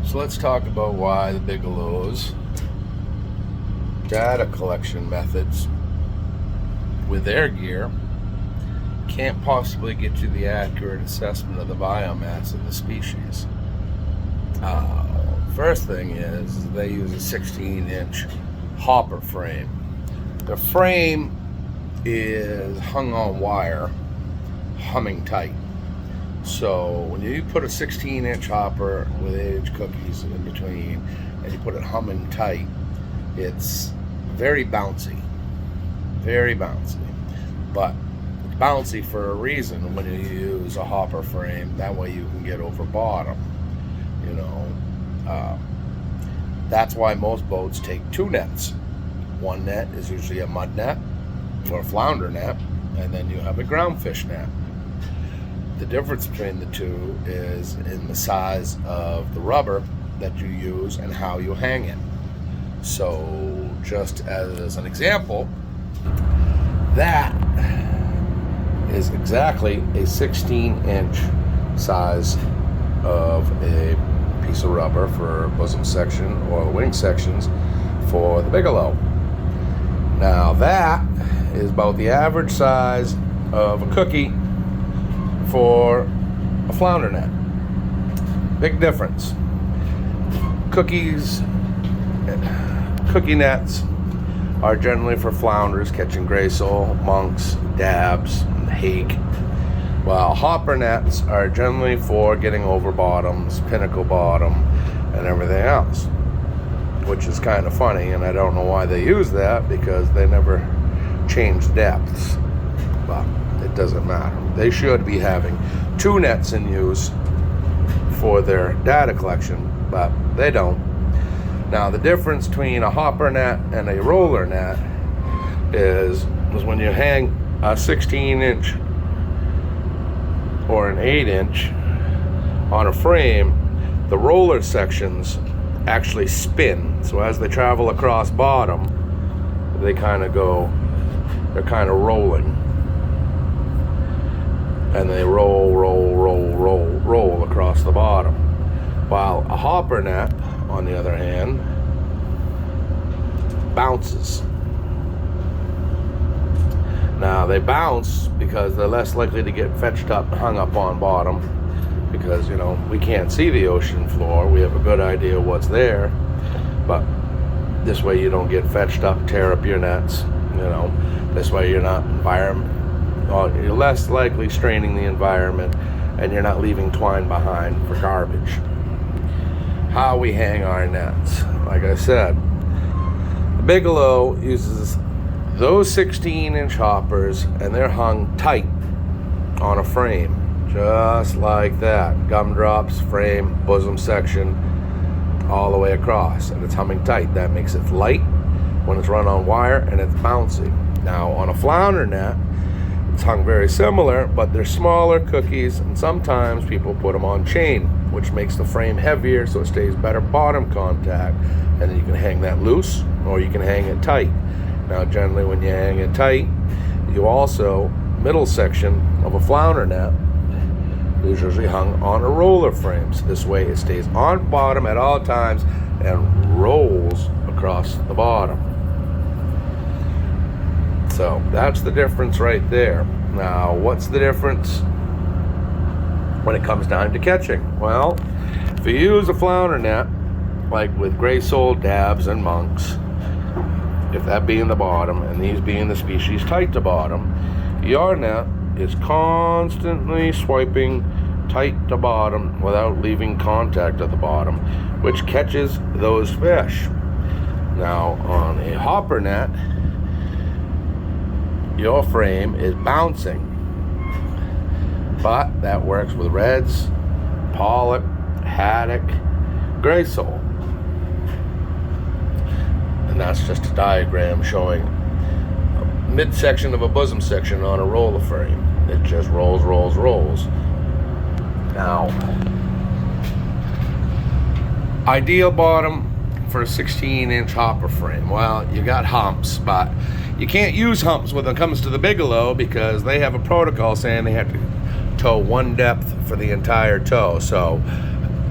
So let's talk about why the Bigelow's data collection methods with their gear can't possibly get you the accurate assessment of the biomass of the species. First thing is they use a 16-inch hopper frame. The frame is hung on wire, humming tight. So when you put a 16-inch hopper with 8-inch cookies in between and you put it humming tight, it's very bouncy, but it's bouncy for a reason. When you use a hopper frame, that way you can get over bottom, that's why most boats take 2 nets. One net is usually a mud net or a flounder net, and then you have a groundfish net. The difference between the two is in the size of the rubber that you use and how you hang it. So just as an example, that is exactly a 16-inch size of a piece of rubber for bosom section or wing sections for the Bigelow. Now that is about the average size of a cookie for a flounder net. Big difference. Cookie nets are generally for flounders catching gray sole, monks, dabs, and hake, while hopper nets are generally for getting over bottoms, pinnacle bottom, and everything else, which is kind of funny, and I don't know why they use that because they never change depths, but it doesn't matter. They should be having 2 nets in use for their data collection, but they don't. Now the difference between a hopper net and a roller net is when you hang a 16-inch or an 8-inch on a frame, the roller sections actually spin. So as they travel across bottom, they're kind of rolling. And they roll across the bottom. While a hopper net, on the other hand, bounces. Now they bounce because they're less likely to get fetched up, hung up on bottom, because we can't see the ocean floor. We have a good idea what's there, but this way you don't get fetched up, tear up your nets. This way you're less likely straining the environment, and you're not leaving twine behind for garbage. How we hang our nets, like I said, the Bigelow uses those 16-inch hoppers, and they're hung tight on a frame, just like that. Gumdrops, frame, bosom section, all the way across, and it's humming tight. That makes it light when it's run on wire, and it's bouncy. Now on a flounder net, it's hung very similar, but they're smaller cookies, and sometimes people put them on chain, which makes the frame heavier so it stays better bottom contact, and then you can hang that loose or you can hang it tight. Now generally when you hang it tight, you also, middle section of a flounder net is usually hung on a roller frame. So this way it stays on bottom at all times and rolls across the bottom. So that's the difference right there. Now, what's the difference when it comes down to catching? Well, if you use a flounder net, like with gray sole, dabs, and monks, if that being the bottom and these being the species tight to bottom, your net is constantly swiping tight to bottom without leaving contact at the bottom, which catches those fish. Now, on a hopper net, your frame is bouncing, but that works with reds, pollock, haddock, gray sole, and that's just a diagram showing a midsection of a bosom section on a roller frame. It just rolls. Now, ideal bottom for a 16-inch hopper frame. Well, you got humps, but you can't use humps when it comes to the Bigelow because they have a protocol saying they have to tow one depth for the entire tow. So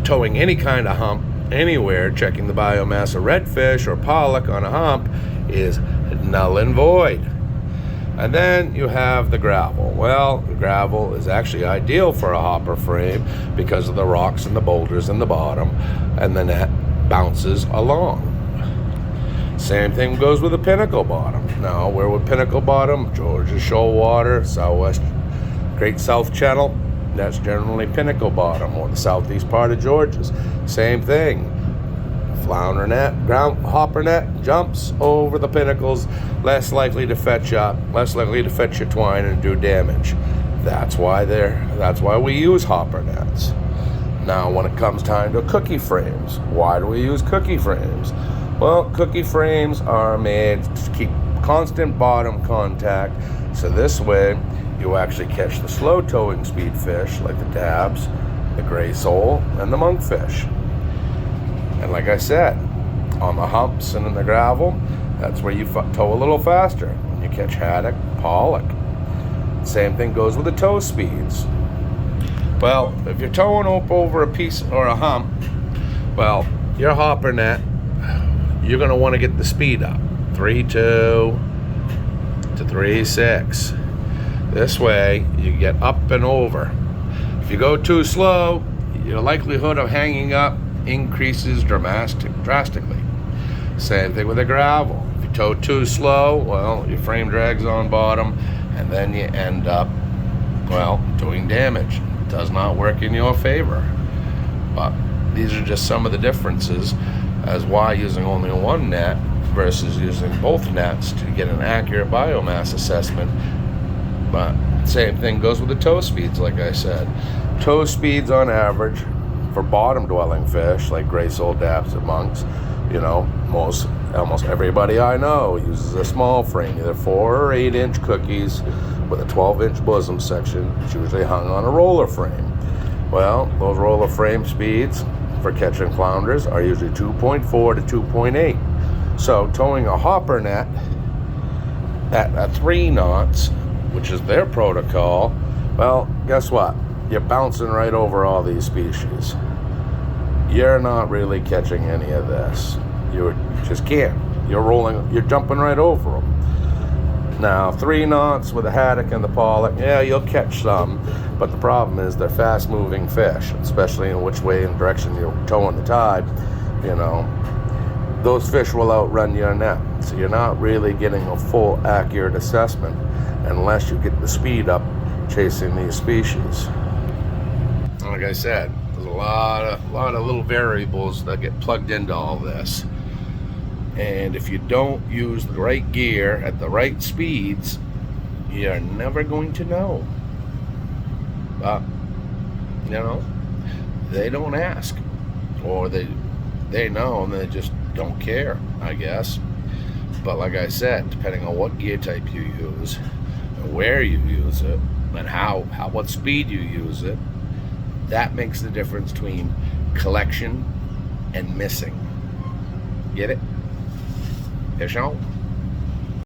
towing any kind of hump anywhere checking the biomass of redfish or pollock on a hump is null and void. And then you have the gravel. Well, the gravel is actually ideal for a hopper frame because of the rocks and the boulders in the bottom, and the net bounces along. Same thing goes with the pinnacle bottom. Now, where would pinnacle bottom? Georgia shoal water, southwest Great South Channel. That's generally pinnacle bottom, or the southeast part of Georgia's. Same thing. Flounder net, ground hopper net jumps over the pinnacles, less likely to fetch up, less likely to fetch your twine and do damage. That's why we use hopper nets. Now, when it comes time to cookie frames, why do we use cookie frames? Well, cookie frames are made to keep constant bottom contact, so this way you actually catch the slow towing speed fish like the dabs, the gray sole, and the monkfish. And like I said, on the humps and in the gravel, that's where you tow a little faster when you catch haddock, pollock. Same thing goes with the tow speeds. Well, if you're towing over a piece or a hump, well, your hopper net, you're going to want to get the speed up, 3.2 to 3.6. This way, you get up and over. If you go too slow, your likelihood of hanging up increases drastically. Same thing with the gravel. If you tow too slow, well, your frame drags on bottom, and then you end up, well, doing damage. It does not work in your favor. But these are just some of the differences as why using only one net versus using both nets to get an accurate biomass assessment. But same thing goes with the tow speeds, like I said. Tow speeds on average for bottom-dwelling fish like gray sole, dabs, and monks, almost everybody I know uses a small frame, either 4 or 8 inch cookies with a 12-inch bosom section. It's usually hung on a roller frame. Well, those roller frame speeds for catching flounders are usually 2.4 to 2.8. So towing a hopper net at 3 knots, which is their protocol, well, guess what? You're bouncing right over all these species. You're not really catching any of this. You just can't. You're jumping right over them. Now, 3 knots with the haddock and the pollock, yeah, you'll catch some, but the problem is they're fast-moving fish, especially in which way and direction you're towing the tide. Those fish will outrun your net, so you're not really getting a full, accurate assessment unless you get the speed up chasing these species. Like I said, there's a lot of little variables that get plugged into all this. And if you don't use the right gear at the right speeds, you're never going to know. But, they don't ask. Or they know and they just don't care, I guess. But like I said, depending on what gear type you use, and where you use it, and what speed you use it, that makes the difference between collection and missing. Get it? Fish on.